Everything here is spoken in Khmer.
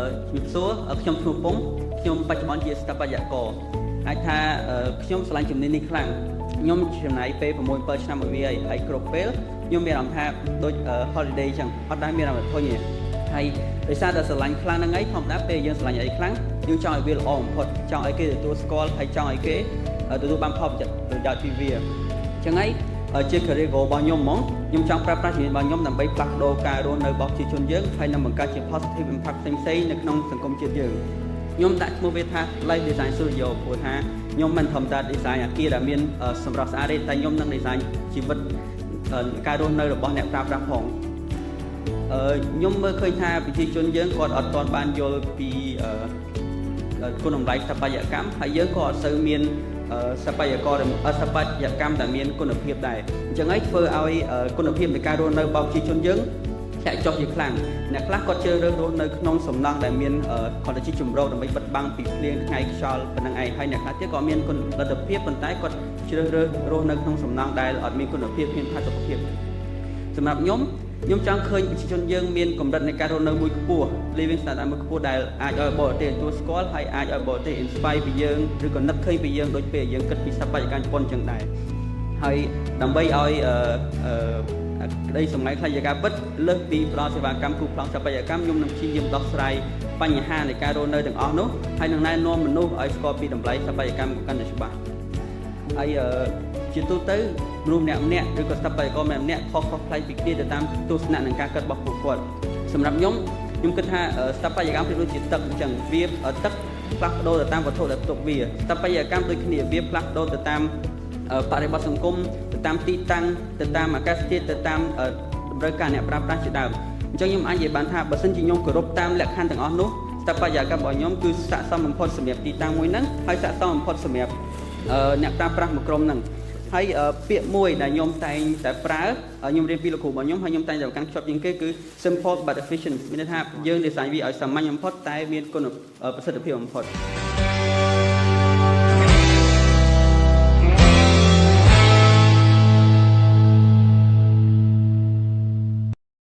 ជំរាបសួរខ្ញុំឈ្មោះពងខ្ញុំបច្ចុប្បន្នជាស្ថាបត្យករអាចថាខ្ញុំឆ្លាញ់ជំនាញនេះខ្លាំងខ្ញុំចំណាយពេល6 7ឆ្នាំមកវាហើយគ្រប់ពេលខ្ញុំមានអារម្មណ៍ថាដូច holiday ចឹងអត់ដែលមានអារម្មណ៍ធុញទេហើយដោយសារតែស្រឡាញ់ខ្លាំងហ្នឹងឯងធម្មតាពេលយើងស្រឡាញ់អីខ្លាំងយើងចង់ឲ្យវាល្អបំផុតចង់ឲ្យគេទទួលស្គាល់ហើយចង់ឲ្យគេទទួលបានផលប្រយោជន៍ពីវាចឹងហើយជា career goal របស់ខ្ញុំហ្មងខ្ញុំចង់ប្រើប្រាស់ជំនាញរបស់ខ្ញុំដើម្បីផ្លាស់ប្ដូរការរស់នៅរបស់ប្រជាជនយើងហើយនឹងបង្កើតជា positive impact ផ្សេងៗនៅក្នុងសង្គមជាតិយើងខ្ញុំដាក់ឈ្មោះវាថា Life Design Studio ព្រោះថាខ្ញុំមិនធម្មតា design អាគារដែលមានសម្រស់ស្អាតទេតែខ្ញុំនឹង design ជីវិតការរស់នៅរបស់អ្នកប្រើប្រាស់ផងខ្ញុំមើលឃើញថាប្រជាជនយើងគាត់អត់ទាន់បានយល់ពីគុណតម្លៃស្ថាបត្យកម្មហើយយើងក៏អត់សូវមានស្ថាបត្យកម្មដែលមានគុណភាពដែរអញ្ចឹងហើយធ្វើឲ្យគុណភាពនៃការរស់នៅរបស់ប្រជាជនយើងធ្លាក់ចុះជាខ្លាំងអ្នកខ្លះគាត់ជ្រើសរើសរស់នៅក្នុងសំណង់ដែលមានគាត់ជាជំរកដើម្បីបិទបាំងពីភ្លៀងថ្ងៃខ្យល់ប៉ុណ្្នឹងឯងហើយអ្នកខ្លះទៀតក៏មានគុណលទ្ធភាពប៉ុន្តែគាត់ជ្រើសរើសរស់នៅក្នុងសំណង់ដែលអត់មានគុណភាពមានផាសុកភាពសម្រាប់ខ្ញុំចង់ឃើញប្រជាជនយើងមានកម្រិតនៃការរស់នៅមួយខ្ពស់ living standard មួយខ្ពស់ដែលអាចឲ្យបរទេសទទួលស្គាល់ហើយអាចឲ្យបរទេស inspire ពីយើងឬក៏នឹកឃើញពីយើងដូចពេលយើងគិតពីស្ថាបត្យកម្មជប៉ុនចឹងដែរហើយដើម្បីឲ្យក្តីសម្ងាយខ្លាចជាការពិតលើសពីផ្ដល់សេវាកម្មគូប្លង់ស្ថាបត្យកម្មខ្ញុំនឹងព្យាយាមដោះស្រាយបញ្ហានៃការរស់នៅទាំងអស់នោះហើយនឹងណែនាំមនុស្សឲ្យស្គាល់ពីតម្លៃស្ថាបត្យកម្មកាន់តែច្បាស់ហើយជាទូទៅមនុស្សម្នាក់ឬក៏ស្ថាបត្យករម្នាក់ខុសប្លែកពីគ្នាទៅតាមទស្សនៈនិងការគិតរបស់ពួកគាត់សម្រាប់ខ្ញុំគិតថាស្ថាបត្យកម្មវាដូចជាទឹកអញ្ចឹងវាទឹកផ្លាស់ប្ដូរទៅតាមវត្ថុដែលផ្ទុកវាស្ថាបត្យកម្មដូចគ្នាវាផ្លាស់ប្ដូរទៅតាមបរិបទសង្គមទៅតាមទីតាំងទៅតាមអាកាសធាតុទៅតាមតម្រូវការអ្នកប្រើប្រាស់ជាដើមអញ្ចឹងខ្ញុំអាចនិយាយបានថាបើសិនជាខ្ញុំគោរពតាមលក្ខខណ្ឌទាំងអស់នោះស្ថាបត្យកម្មរបស់ខ្ញុំគឺស័ក្តិសមបំផុតសម្រាប់ទីតាំងមួយហ្នឹងហើយស័ក្តិសមបំផុតសម្រាប់អ្នកប្រើប្រាស់មួយក្រុមហ្នឹងហើយពាក្យមួយដែលខ្ញុំតែងតែប្រើខ្ញុំរៀនពីលោកគ្រូរបស់ខ្ញុំហើយខ្ញុំតែងតែកាន់ខ្ជាប់ជាងគេគឺ simple but efficient មានន័យថាយើង design វាឲ្យសាមញ្ញបំផុតតែមានគុណប្រសិទ្ធភាពបំផុត